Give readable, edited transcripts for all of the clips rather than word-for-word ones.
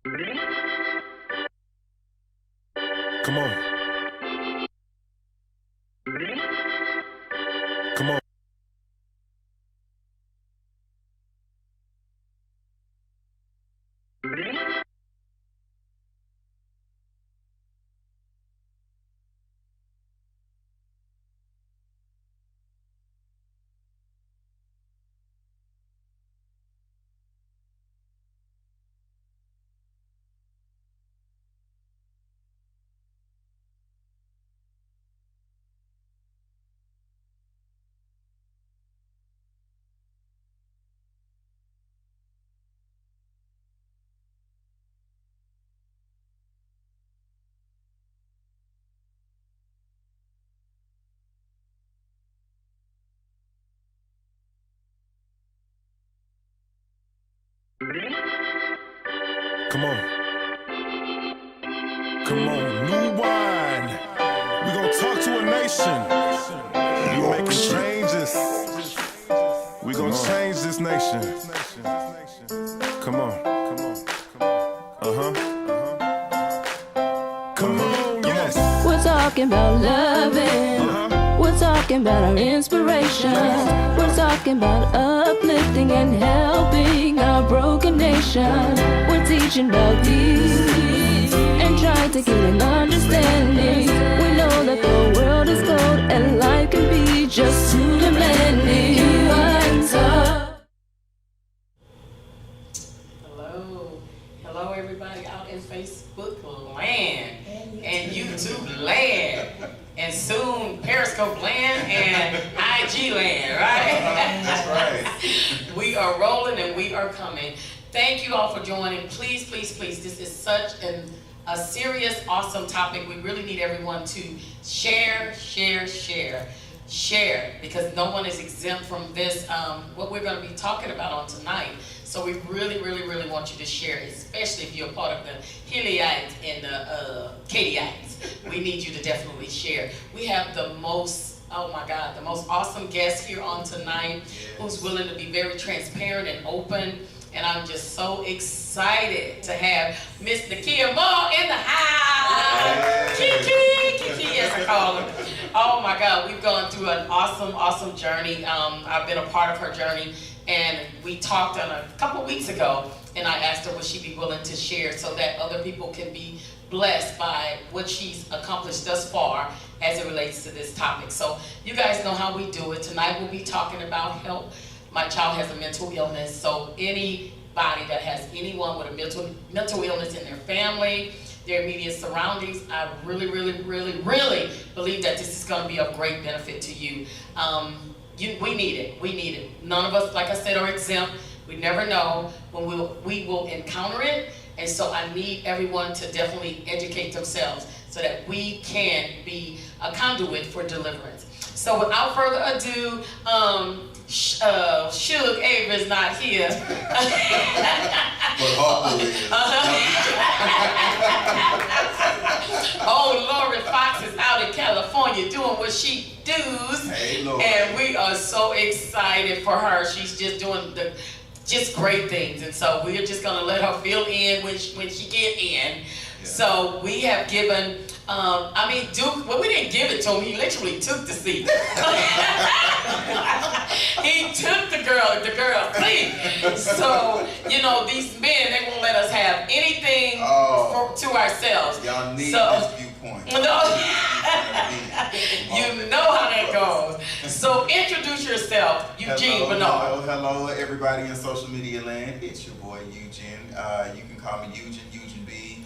Come on. Come on. Come on. Come on. New wine. We gonna talk to a nation. We making changes. We gonna change this nation. Come on. Come on. Come on, yes. We're talking about loving. We're talking about our inspiration. We're talking about uplifting and helping our broken nation. We're teaching about peace and trying to get an understanding. We know that the world is cold and life can be just too demanding. What's up? Hello everybody out in Facebook land and YouTube land and soon Periscope land and IG land, right? That's right. We are rolling and we are coming. Thank you all for joining. Please, please, please, this is such a serious, awesome topic. We really need everyone to share, because no one is exempt from this, what we're going to be talking about on tonight. So we really, really, really want you to share, especially if you're a part of the Hilliites and the Katyites. We need you to definitely share. We have the most, oh my God, the most awesome guest here on tonight, who's willing to be very transparent and open. And I'm just so excited to have Miss Nakia Moore in the house. Kiki, as I call her. Oh my God, we've gone through an awesome journey. I've been a part of her journey, and we talked on a couple weeks ago, and I asked her would she be willing to share so that other people can be blessed by what she's accomplished thus far as it relates to this topic. So you guys know how we do it. Tonight we'll be talking about help. My child has a mental illness, so anybody that has anyone with a mental illness in their family, their immediate surroundings, I really believe that this is going to be of great benefit to you. We need it. None of us, like I said, are exempt. We never know when we will encounter it, and so I need everyone to definitely educate themselves so that we can be a conduit for deliverance. So without further ado, Suge Avery's not here. Oh, Lori Fox is out in California doing what she does. Hey, Lord. And we are so excited for her. She's just doing just great things. And so we're just gonna let her fill in when she get in. Yeah. So we have given, Duke, well, we didn't give it to him, he literally took the seat. He took the girl seat. So, these men, they won't let us have anything to ourselves. Y'all need this viewpoint. You know how that goes. So introduce yourself, Eugene Bernard. Hello, everybody in social media land. It's your boy, Eugene. You can call me Eugene B.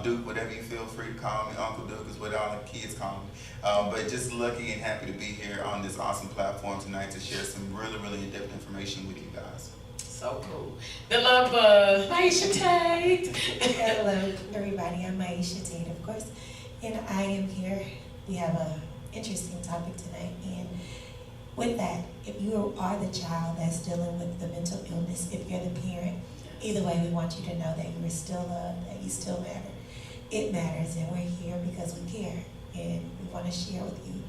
Duke, whatever you feel free to call me. Uncle Duke is what all the kids call me. But just lucky and happy to be here on this awesome platform tonight to share some really in-depth information with you guys. So cool. The love bug, Maisha Tate. Hello, everybody. I'm Maisha Tate, of course, and I am here. We have an interesting topic tonight, and with that, if you are the child that's dealing with the mental illness, if you're the parent, either way, we want you to know that you are still loved, that you still matter. It matters, and we're here because we care, and we want to share with you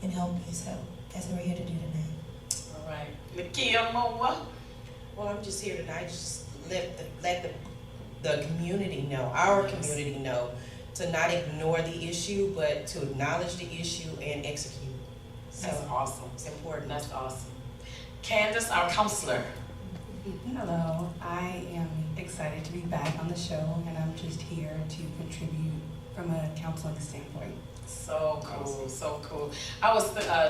and help you. So that's what we're here to do tonight. All right, Nakia Moore. Well, I'm just here tonight, just let the the community know, our community know, to not ignore the issue, but to acknowledge the issue and execute. That's So awesome. it's important. That's awesome. Candace, our counselor. Hello, I am excited to be back on the show, and I'm just here to contribute from a counseling standpoint. So cool, so cool. I was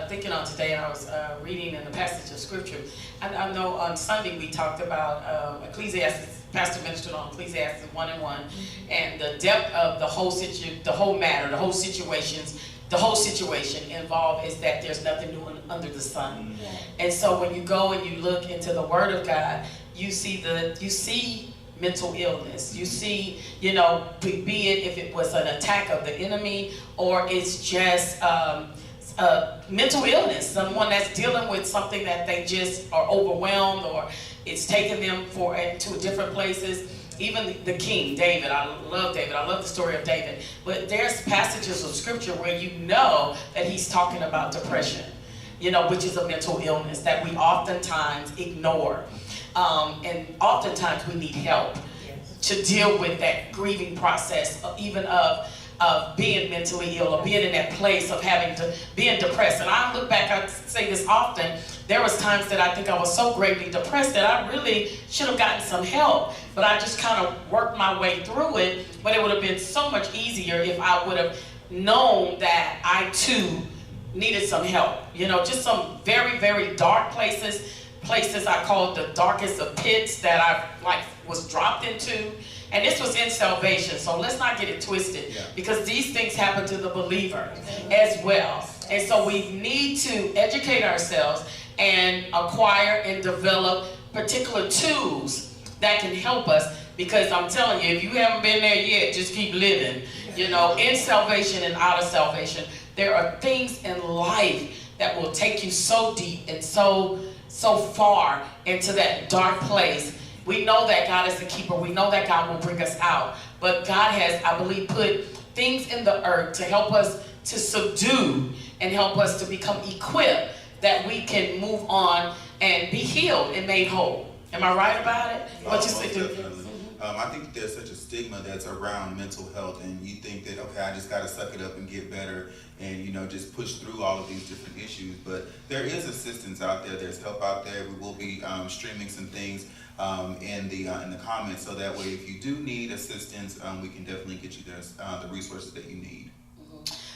thinking on today, and I was reading in the passage of scripture. I know on Sunday we talked about Ecclesiastes. Pastor mentioned on Ecclesiastes 1:1, and the depth of the whole situation involved is that there's nothing new under the sun. And so when you go and you look into the Word of God, you see mental illness. You see, be it if it was an attack of the enemy or it's just mental illness, someone that's dealing with something that they just are overwhelmed or it's taking them to different places. Even the king, David, I love the story of David. But there's passages of scripture where you know that he's talking about depression, which is a mental illness that we oftentimes ignore. And oftentimes we need help to deal with that grieving process, even of being mentally ill or being in that place of being depressed. And I look back, I say this often, there was times that I think I was so greatly depressed that I really should have gotten some help, but I just kind of worked my way through it. But it would have been so much easier if I would have known that I too needed some help. Just some very, very dark places I call the darkest of pits that I was dropped into. And this was in salvation, so let's not get it twisted, because these things happen to the believer as well. And so we need to educate ourselves and acquire and develop particular tools that can help us, because I'm telling you, if you haven't been there yet, just keep living. In salvation and out of salvation, there are things in life that will take you so deep and so far into that dark place. We know that God is the keeper. We know that God will bring us out. But God has, I believe, put things in the earth to help us to subdue and help us to become equipped that we can move on and be healed and made whole. Am I right about it? What you say? Definitely. I think there's such a stigma that's around mental health, and you think that, okay, I just got to suck it up and get better and, just push through all of these different issues. But there is assistance out there. There's help out there. We will be streaming some things in the comments, so that way if you do need assistance, we can definitely get you the resources that you need.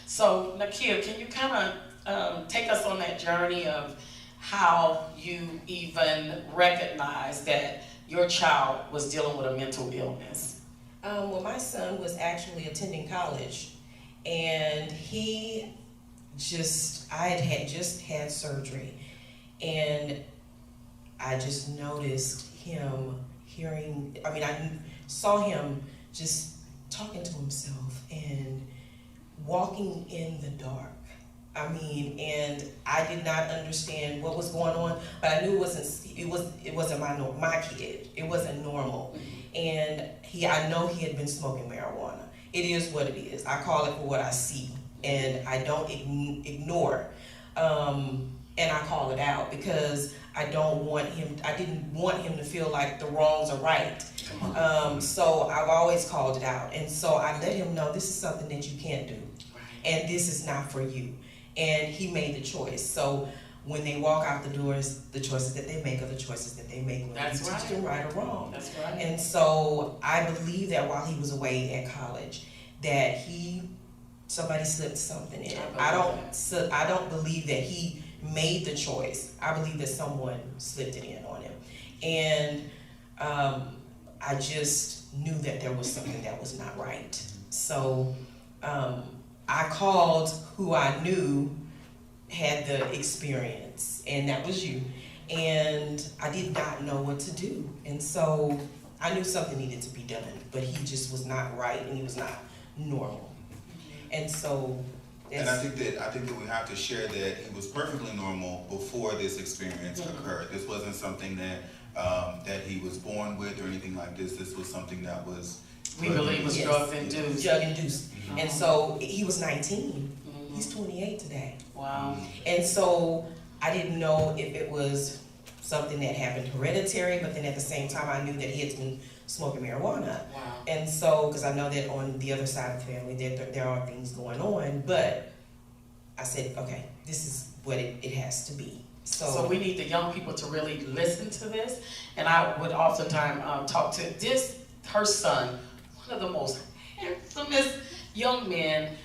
So, Nakia, can you kind of take us on that journey of how you even recognize that your child was dealing with a mental illness? Well, my son was actually attending college, and I had just had surgery, and I just noticed him I saw him just talking to himself and walking in the dark. And I did not understand what was going on, but I knew it wasn't my kid. It wasn't normal. And I know he had been smoking marijuana. It is what it is. I call it for what I see, and I don't ignore. And I call it out because I didn't want him to feel like the wrongs are right. So I've always called it out. And so I let him know this is something that you can't do. And this is not for you. And he made the choice. So when they walk out the doors, the choices that they make are the choices that they make. That's right. Teach them right or wrong. That's right. And so I believe that while he was away at college, that somebody slipped something in. I don't believe that he made the choice. I believe that someone slipped it in on him. And I just knew that there was something that was not right. So I called who I knew had the experience, and that was you. And I did not know what to do. And so I knew something needed to be done, but he just was not right, and he was not normal. And so and I think that we have to share that he was perfectly normal before this experience occurred. This wasn't something that he was born with or anything like this. This was something that was we believe was drug-induced. Drug-induced. And so he was 19. He's 28 today. Wow. And so I didn't know if it was something that happened hereditary, but then at the same time I knew that he had been smoking marijuana. Wow. And so, because I know that on the other side of the family, there are things going on, but I said, okay, this is what it has to be. So we need the young people to really listen to this. And I would oftentimes talk to her son, one of the most handsomest young men.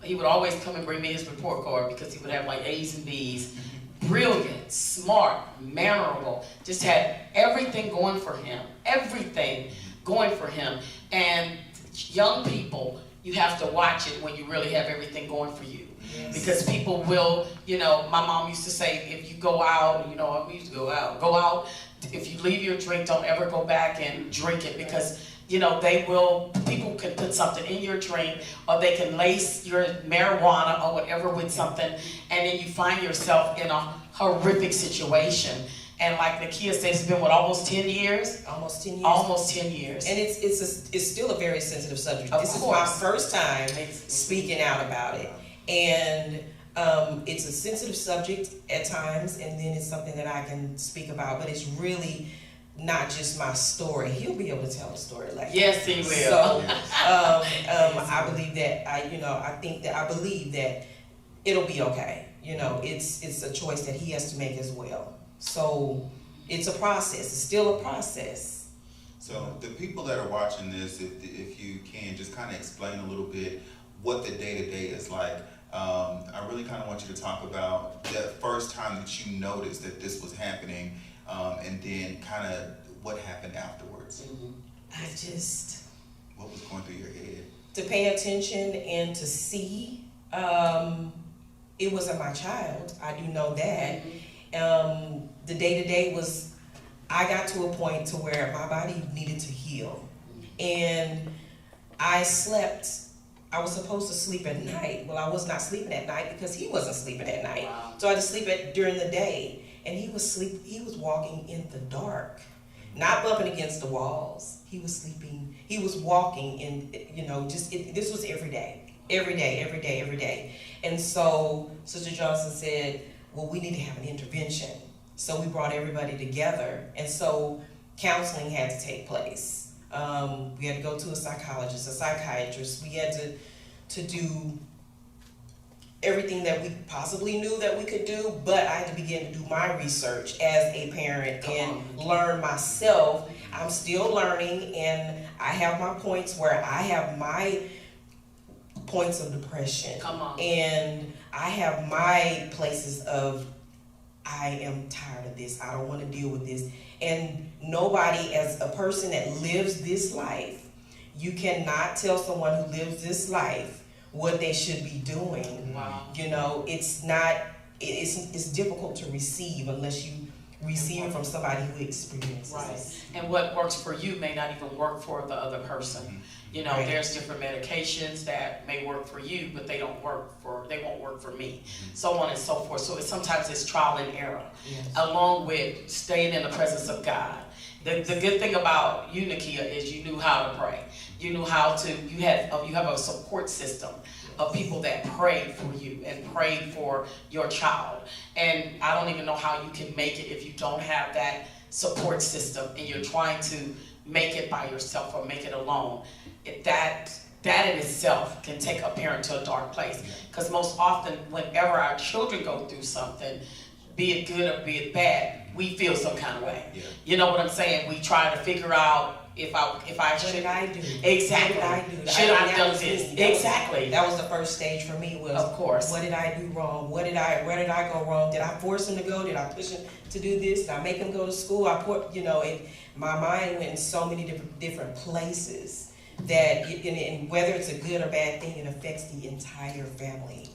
He would always come and bring me his report card because he would have like A's and B's. Brilliant, smart, memorable, just had everything going for him. Everything going for him. And young people, you have to watch it when you really have everything going for you. Yes. Because people will, my mom used to say, if you go out, we used to go out, if you leave your drink, don't ever go back and drink it, because people can put something in your drink, or they can lace your marijuana or whatever with something, and then you find yourself in a horrific situation. And like Nakia said, it's been almost 10 years? Almost 10 years. Almost 10 years. And it's still a very sensitive subject. This is my course. first time speaking out about it. And it's a sensitive subject at times, and then it's something that I can speak about, but it's really not just my story. He'll be able to tell a story like that. Yes, he will. So I believe that I believe that it'll be okay. It's a choice that he has to make as well. So it's a process. It's still a process. So the people that are watching this, if you can just kind of explain a little bit what the day-to-day is like. I really kind of want you to talk about the first time that you noticed that this was happening, and then kind of what happened afterwards. What was going through your head? To pay attention and to see, it wasn't my child. I do know that. The day-to-day was, I got to a point to where my body needed to heal. And I was supposed to sleep at night. Well, I was not sleeping at night because he wasn't sleeping at night. Wow. So I had to sleep during the day. And he was walking in the dark, not bumping against the walls. He was sleeping, he was walking in, this was every day. And so Sister Johnson said, well, we need to have an intervention. So we brought everybody together. And so counseling had to take place. We had to go to a psychologist, a psychiatrist. We had to do everything that we possibly knew that we could do, but I had to begin to do my research as a parent and learn myself. I'm still learning, and I have my points where I have my points of depression. And I have my places of, I am tired of this. I don't want to deal with this. And nobody, as a person that lives this life, you cannot tell someone who lives this life what they should be doing. Wow. It's difficult to receive unless you receive it from somebody who experiences it. And what works for you may not even work for the other person. Right. There's different medications that may work for you, but they won't work for me. So on and so forth. So sometimes it's trial and error, along with staying in the presence of God. The good thing about you, Nakia, is you knew how to pray. You knew how to, you have a support system of people that prayed for you and prayed for your child. And I don't even know how you can make it if you don't have that support system and you're trying to make it by yourself or make it alone. That in itself can take a parent to a dark place. Because most often, whenever our children go through something, be it good or be it bad, we feel some kind of way. You know what I'm saying? We try to figure out if I should. What did I do? Exactly. What did I do? Should I have done this? Exactly. That was the first stage for me. Of course. What did I do wrong? Where did I go wrong? Did I force him to go? Did I push him to do this? Did I make him go to school? My mind went in so many different places that, and whether it's a good or bad thing, it affects the entire family.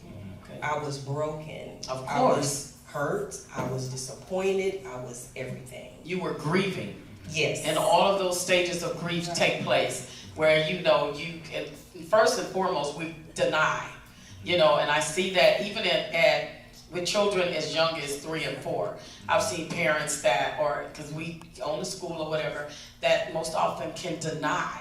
Okay. I was broken. Of course. I was hurt. I was disappointed. I was everything. You were grieving. Yes. And all of those stages of grief take place where you can, first and foremost, we deny. And I see that even with children as young as 3 and 4. I've seen parents because we own a school or whatever, that most often can deny.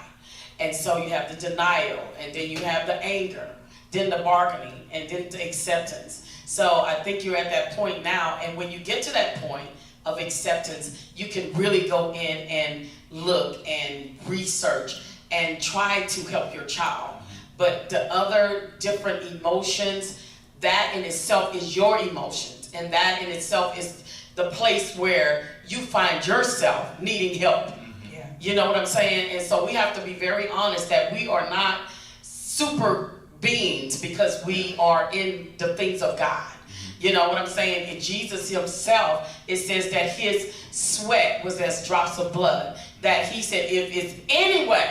And so you have the denial, and then you have the anger, then the bargaining, and then the acceptance. So I think you're at that point now, and when you get to that point of acceptance, you can really go in and look and research and try to help your child. But the other different emotions, that in itself is your emotions, and that in itself is the place where you find yourself needing help. Yeah. You know what I'm saying? And so we have to be very honest that we are not super beings because we are in the things of God. You know what I'm saying? And Jesus himself, it says that his sweat was as drops of blood. That he said, if it's any way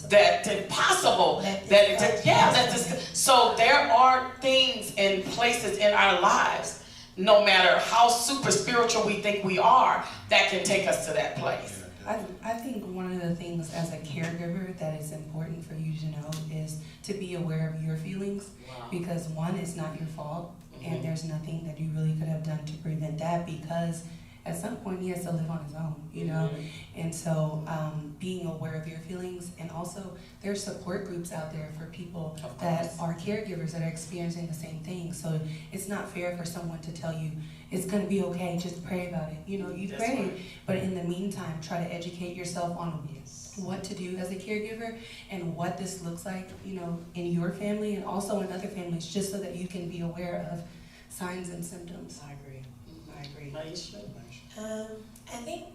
that possible, so there are things and places in our lives, no matter how super spiritual we think we are, that can take us to that place. I think one of the things as a caregiver that is important for you to know is to be aware of your feelings. Wow. Because one, it's not your fault, and there's nothing that you really could have done to prevent that, because at some point he has to live on his own, you know? And so being aware of your feelings, and also there's support groups out there for people that are caregivers that are experiencing the same thing. So it's not fair for someone to tell you it's gonna be okay, just pray about it. You know, you That's pray, right. but in the meantime, try to educate yourself on what to do as a caregiver and what this looks like, you know, in your family and also in other families, just so that you can be aware of signs and symptoms. I agree. I agree. Maisha? I think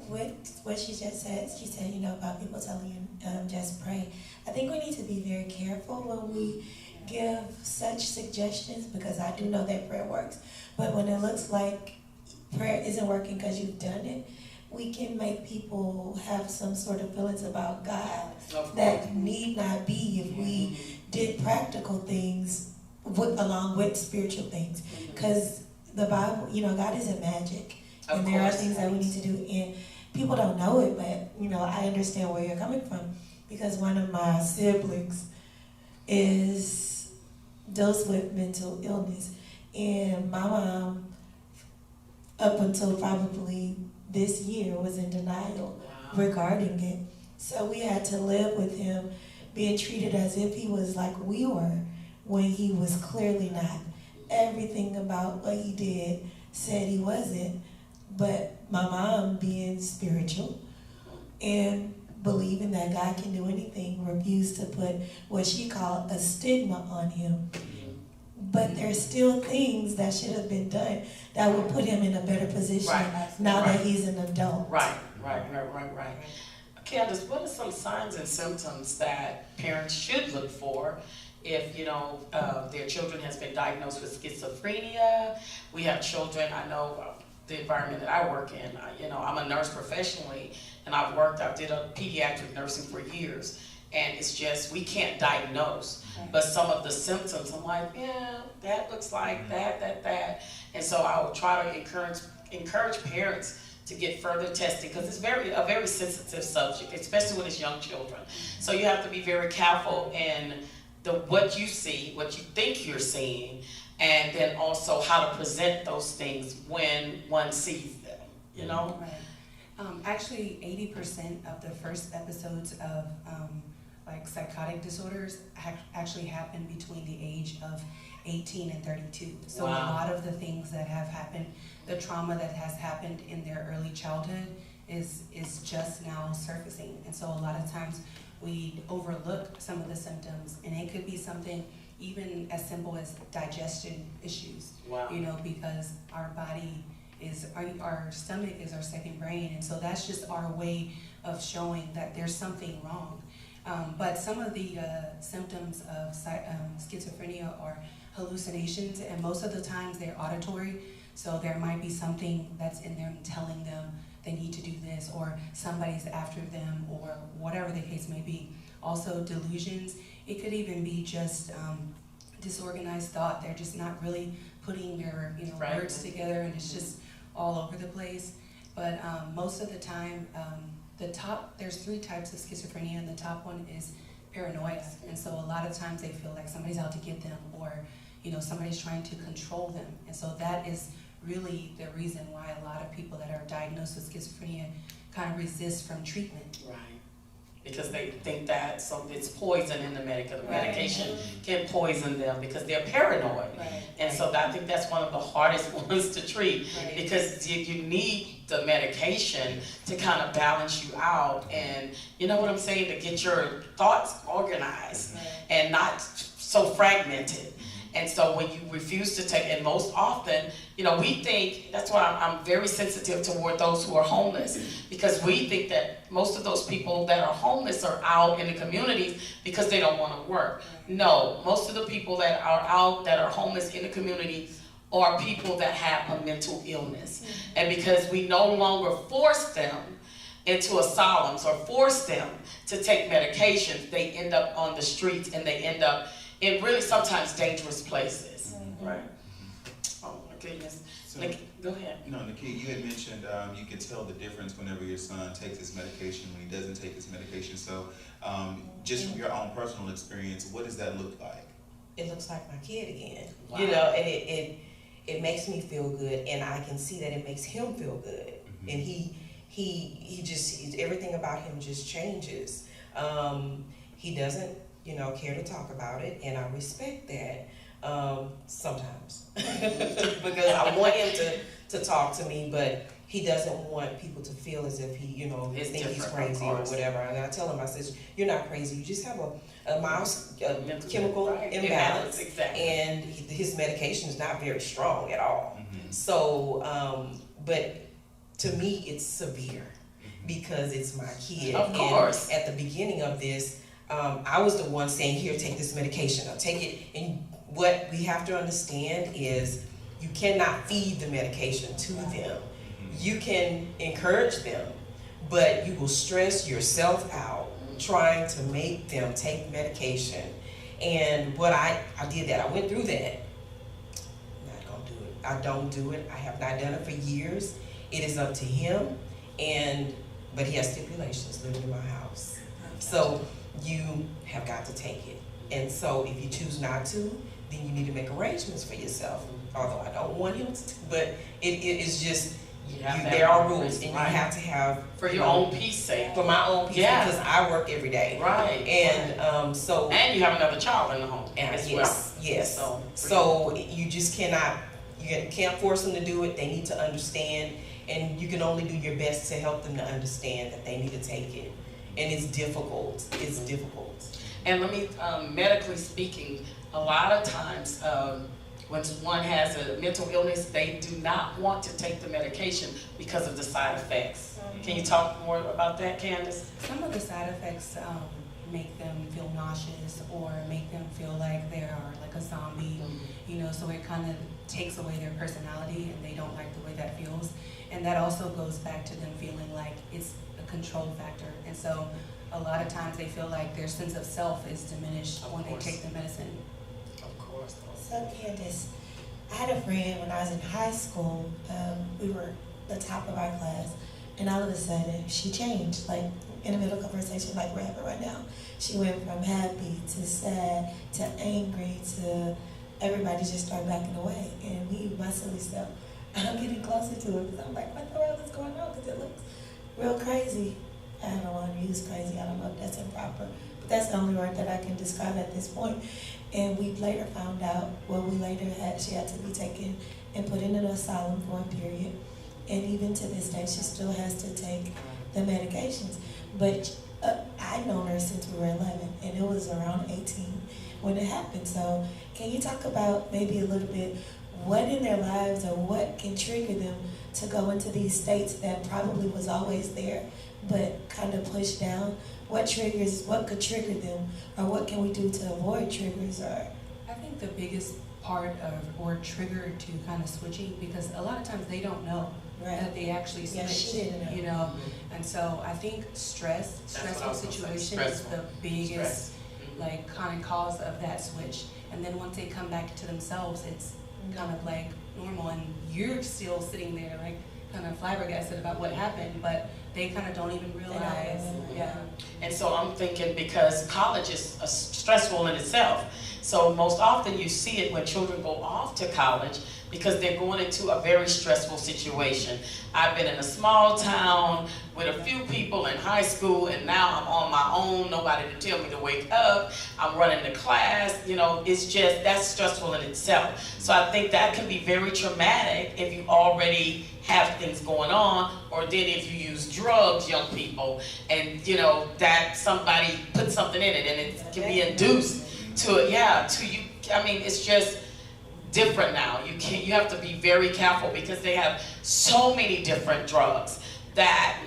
what she just said, she said, you know, about people telling you just pray. I think we need to be very careful when we give such suggestions, because I do know that prayer works. But when it looks like prayer isn't working because you've done it, we can make people have some sort of feelings about God that need not be if we did practical things along with spiritual things. Because the Bible, you know, God isn't magic. And there are things that we need to do, and people don't know it, but, you know, I understand where you're coming from, because one of my siblings deals with mental illness, and my mom, up until probably this year, was in denial regarding it. So we had to live with him being treated as if he was like we were, when he was clearly not. Everything about what he did said he wasn't. But my mom, being spiritual and believing that God can do anything, refused to put what she called a stigma on him. But there's still things that should have been done that would put him in a better position now that he's an adult. Right. Candace, what are some signs and symptoms that parents should look for if, you know, their children has been diagnosed with schizophrenia? We have children, I know, the environment that I work in, you know, I'm a nurse professionally, and I did a pediatric nursing for years, and it's just, we can't diagnose, but some of the symptoms, I'm like, yeah, that looks like that, and so I will try to encourage parents to get further testing, because it's a very sensitive subject, especially with its young children. So you have to be very careful in what you see, what you think you're seeing, and then also how to present those things when one sees them, you know? Right. Actually, 80% of the first episodes of like psychotic disorders actually happen between the age of 18 and 32. So a lot of the things that have happened, the trauma that has happened in their early childhood is just now surfacing. And so a lot of times we overlook some of the symptoms, and it could be something even as simple as digestion issues, you know, because our body our stomach is our second brain, and so that's just our way of showing that there's something wrong. But some of the symptoms of schizophrenia are hallucinations, and most of the times they're auditory, so there might be something that's in them telling them they need to do this, or somebody's after them, or whatever the case may be. Also delusions. It could even be just disorganized thought. They're just not really putting their words together, and it's just all over the place. But most of the time, there's 3 types of schizophrenia, and the top one is paranoia. And so a lot of times they feel like somebody's out to get them, or somebody's trying to control them. And so that is really the reason why a lot of people that are diagnosed with schizophrenia kind of resist from treatment. Right. Because they think that it's poison in the medication can poison them because they're paranoid. Right. And so so I think that's one of the hardest ones to treat, Right. because you need the medication to kind of balance you out, and you know what I'm saying, to get your thoughts organized and not so fragmented. And so when you refuse to take, and most often, you know, we think, that's why I'm very sensitive toward those who are homeless, because we think that most of those people that are homeless are out in the communities because they don't want to work. No, most of the people that are out, that are homeless in the community, are people that have a mental illness. And because we no longer force them into asylums or force them to take medications, they end up on the streets, and they end up in really sometimes dangerous places. Right? Oh my goodness. So, Go ahead. you know, Nikki, you had mentioned you can tell the difference whenever your son takes his medication, when he doesn't take his medication. So just from your own personal experience, what does that look like? It looks like my kid again. Wow. You know, and it makes me feel good, and I can see that it makes him feel good. And he just, everything about him just changes. He doesn't, you know, care to talk about it, and I respect that sometimes. Because I want him to talk to me, but he doesn't want people to feel as if he, you know, It's think he's different, crazy of or course. whatever. And I tell him, I says, you're not crazy, you just have a mild chemical Right. imbalance. Exactly. And his medication is not very strong at all. So, but to me, it's severe because it's my kid. Of course. And at the beginning of this, I was the one saying, here, take this medication. I'll take it. And what we have to understand is you cannot feed the medication to them. You can encourage them, but you will stress yourself out trying to make them take medication. And what I did that. I went through that. Not gonna do it. I don't do it. I have not done it for years. It is up to him, but he has stipulations living in my house. So you have got to take it. And so if you choose not to, then you need to make arrangements for yourself. Although I don't want him to, but it is just, there are rules, and you have to have, For your own peace sake. for my own peace, Yeah. because I work every day. Right. And so, And you have another child in the home and as yes, well. yes. So you just cannot, you can't force them to do it. They need to understand, and you can only do your best to help them to understand that they need to take it. And it's difficult. It's difficult. And let me, medically speaking, a lot of times, when one has a mental illness, they do not want to take the medication because of the side effects. Can you talk more about that, Candace? Some of the side effects make them feel nauseous or make them feel like they are like a zombie, you know, so it kind of takes away their personality and they don't like the way that feels. And that also goes back to them feeling like it's a control factor. And so a lot of times they feel like their sense of self is diminished when they take the medicine. Of course. So Candace, I had a friend when I was in high school. We were the top of our class, and all of a sudden she changed. Like in the middle of conversation, like we're having right now, she went from happy to sad to angry to everybody just started backing away. And me, my silly self, I'm getting closer to it because I'm like, what the hell is going on? Because it looks real crazy. I don't want to use crazy. I don't know if that's improper. But that's the only word that I can describe at this point. And we later found out, she had to be taken and put in an asylum for a period. And even to this day, she still has to take the medications. But I've known her since we were 11, and it was around 18 when it happened. So can you talk about maybe a little bit what in their lives or what can trigger them to go into these states that probably was always there, but kind of pushed down? What could trigger them, or what can we do to avoid triggers? Or I think the biggest part of or trigger to kind of switching, because a lot of times they don't know that they actually switch. Yeah, she didn't know. You know, and so I think stressful situation is the biggest like kind of cause of that switch. And then once they come back to themselves, it's kind of like normal, and you're still sitting there like kind of flabbergasted about what happened, but they kind of don't even realize. Yeah. And so I'm thinking, because college is stressful in itself, so most often you see it when children go off to college, because they're going into a very stressful situation. I've been in a small town with a few people in high school, and now I'm on my own, nobody to tell me to wake up. I'm running the class, you know, it's just, that's stressful in itself. So I think that can be very traumatic if you already have things going on, or then if you use drugs, young people, and you know, that somebody put something in it and it can be induced to it, to you. I mean, it's just different now. You have to be very careful because they have so many different drugs that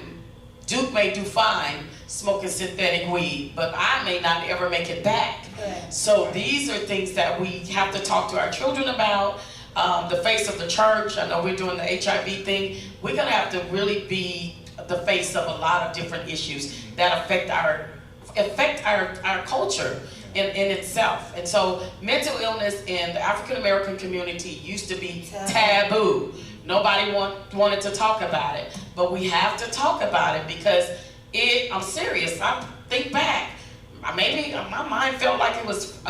Duke may do fine smoking synthetic weed, but I may not ever make it back. So these are things that we have to talk to our children about. The face of the church, I know we're doing the HIV thing. We're gonna have to really be the face of a lot of different issues that affect our culture in itself. And so mental illness in the African American community used to be taboo. Nobody wanted to talk about it, but we have to talk about it because I'm serious. I think back, maybe my mind felt like it was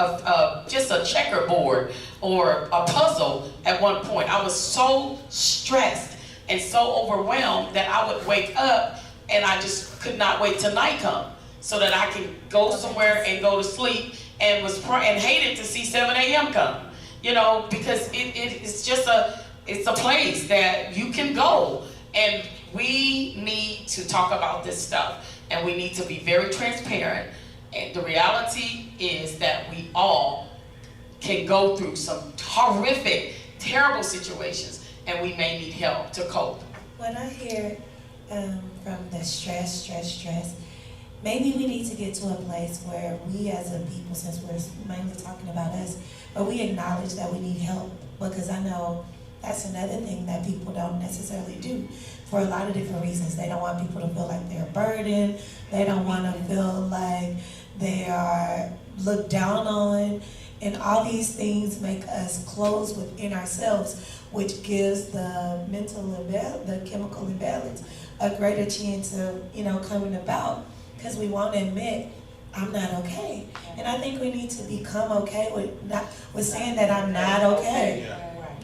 just a checkerboard or a puzzle at one point. I was so stressed and so overwhelmed that I would wake up and I just could not wait till night come so that I can go somewhere and go to sleep, and hated to see 7 a.m. come, you know, because it's just it's a place that you can go, and we need to talk about this stuff, and we need to be very transparent. And the reality is that we all can go through some horrific, terrible situations, and we may need help to cope. When I hear from the stress, maybe we need to get to a place where we as a people, since we're mainly talking about us, but we acknowledge that we need help, because I know that's another thing that people don't necessarily do for a lot of different reasons. They don't want people to feel like they're burdened. They don't want to feel like they are looked down on. And all these things make us close within ourselves, which gives the the chemical imbalance a greater chance of, coming about, because we won't admit, I'm not okay. And I think we need to become okay with saying that I'm not okay.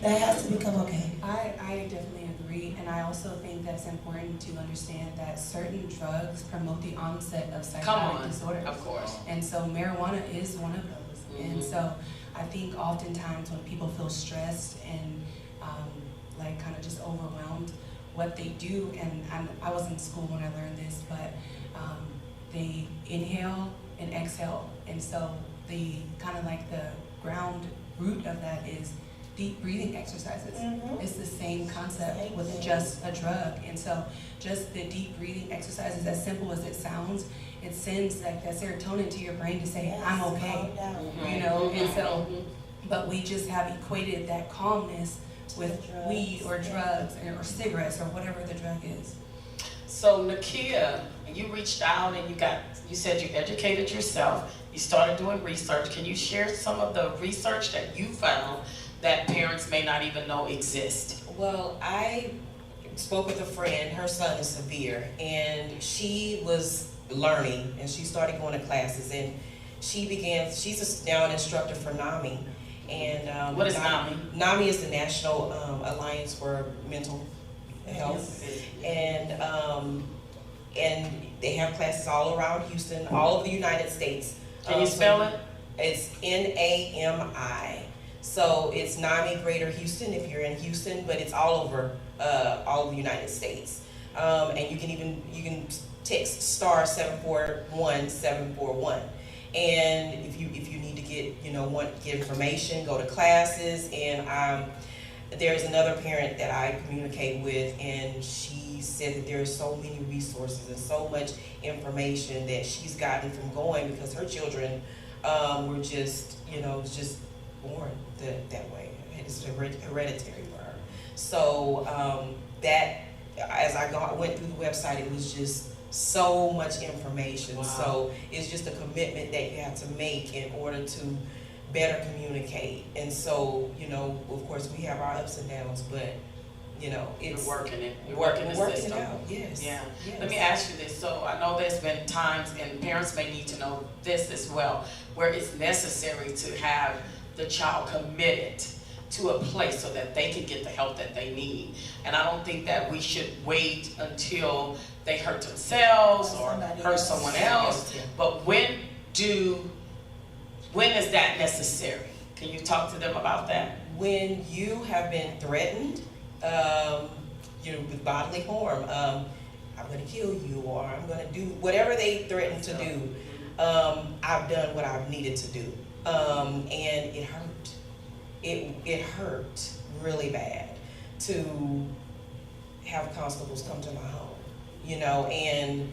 That has to become okay. I definitely agree, and I also think that it's important to understand that certain drugs promote the onset of psychotic disorders. Of course. And so marijuana is one of those. Mm-hmm. And so I think oftentimes when people feel stressed and kind of just overwhelmed, what they do, and I was in school when I learned this, but they inhale and exhale. And so the kind of like the ground root of that is deep breathing exercises. Mm-hmm. It's the same concept with just a drug. And so just the deep breathing exercises, as simple as it sounds, it sends like that serotonin to your brain to say, I'm okay, and so, but we just have equated that calmness with weed or drugs or cigarettes or whatever the drug is. So Nakia, you reached out and you said you educated yourself, you started doing research. Can you share some of the research that you found that parents may not even know exist? Well, I spoke with a friend, her son is severe, and she was learning, and she started going to classes, and she's now an instructor for NAMI. And what is NAMI? NAMI is the National Alliance for Mental Health, and they have classes all around Houston, all over the United States. Can you spell it? It's NAMI. So it's NAMI Greater Houston if you're in Houston, but it's all over all the United States. And you can text star 741-741. And if you need to get get information, go to classes. And there's another parent that I communicate with, and she said that there are so many resources and so much information that she's gotten from going, because her children were just born that way. It's hereditary for her. So that, as I went through the website, it was just so much information. Wow. So it's just a commitment that you have to make in order to better communicate. And so, of course, we have our ups and downs, but it's You're working it. You're working the system. It out. Yes. Yeah. Yes. Let me ask you this. So I know there's been times, and parents may need to know this as well, where it's necessary to have the child committed to a place so that they can get the help that they need. And I don't think that we should wait until they hurt themselves or hurt someone else. But when is that necessary? Can you talk to them about that? When you have been threatened, with bodily harm, I'm going to kill you, or I'm going to do whatever they threaten to do. I've done what I've needed to do, and it hurt. It hurt really bad to have constables come to my home,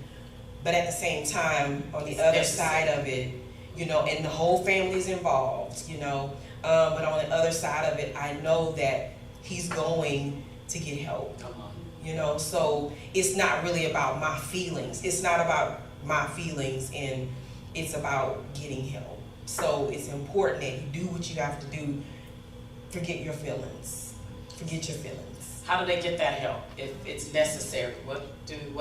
but at the same time, on the other side of it, and the whole family's involved, but on the other side of it, I know that he's going to get help, so it's not really about my feelings. It's not about my feelings, and it's about getting help. So it's important that you do what you have to do. Forget your feelings. Forget your feelings. How do they get that help if it's necessary? What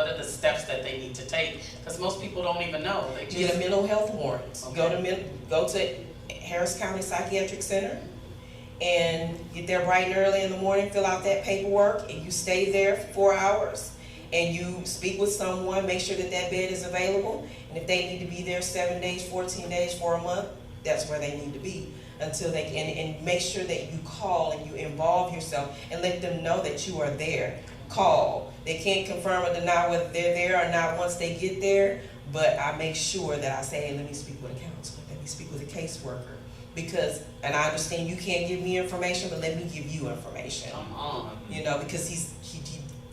are the steps that they need to take? Because most people don't even know. They just get a mental health warrant. Okay. Go to Harris County Psychiatric Center and get there bright and early in the morning, fill out that paperwork, and you stay there for 4 hours. And you speak with someone, make sure that bed is available. And if they need to be there 7 days, 14 days, for a month, that's where they need to be. Until they can, and make sure that you call and you involve yourself and let them know that you are there. Call. They can't confirm or deny whether they're there or not once they get there, but I make sure that I say, hey, let me speak with a counselor, let me speak with a caseworker. And I understand you can't give me information, but let me give you information. Come on. Because he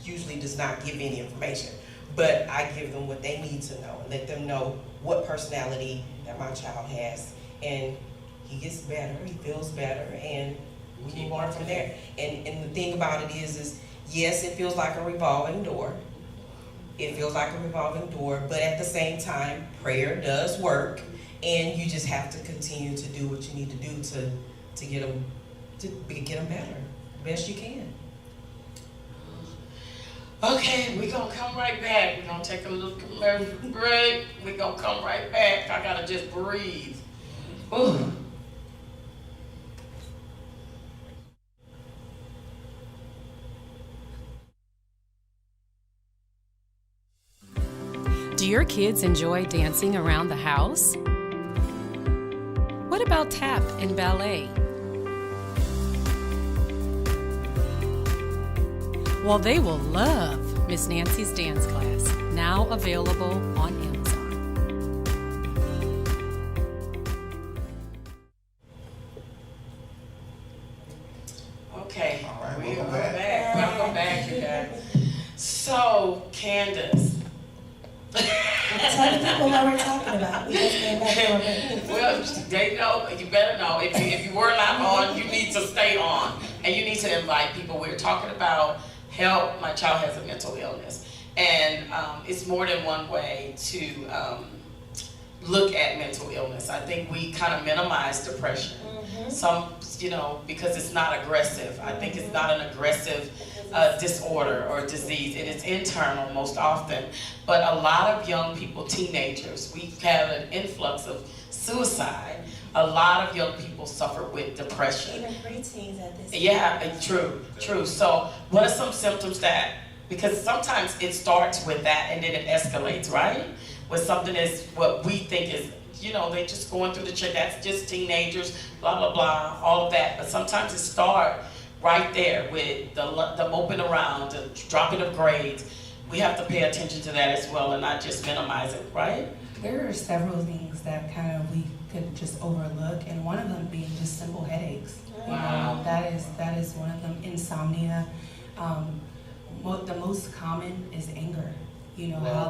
usually does not give any information. But I give them what they need to know and let them know what personality that my child has. And he gets better, he feels better, and we move on from there. And the thing about it is yes, it feels like a revolving door. It feels like a revolving door, but at the same time, prayer does work, and you just have to continue to do what you need to do to get them better, best you can. Okay, we're gonna come right back. We're gonna take a little commercial break. We're gonna come right back. I gotta just breathe. Ooh. Do your kids enjoy dancing around the house? What about tap and ballet? Well, they will love Miss Nancy's dance class, now available on Amazon. Okay, All right, we welcome are back. back. Welcome back, you guys. So, Candace. Tell the people what we're talking about. We just came back from it. Well, they know, you better know. If you were not on, you need to stay on. And you need to invite people. We're talking about help. My child has a mental illness. And it's more than one way to look at mental illness. I think we kind of minimize depression. Some, because it's not aggressive. I think it's not an aggressive disorder or disease. It is internal most often. But a lot of young people, teenagers, we have an influx of suicide. A lot of young people suffer with depression. Even preteens at this Yeah, true. So what are some symptoms because sometimes it starts with that and then it escalates, right? With something is what we think is, they just going through the check, that's just teenagers, blah, blah, blah, all of that. But sometimes it starts right there with the moping around, the dropping of grades. We have to pay attention to that as well and not just minimize it, right? There are several things that we could just overlook, and one of them being just simple headaches. Wow. That is one of them. Insomnia. The most common is anger. How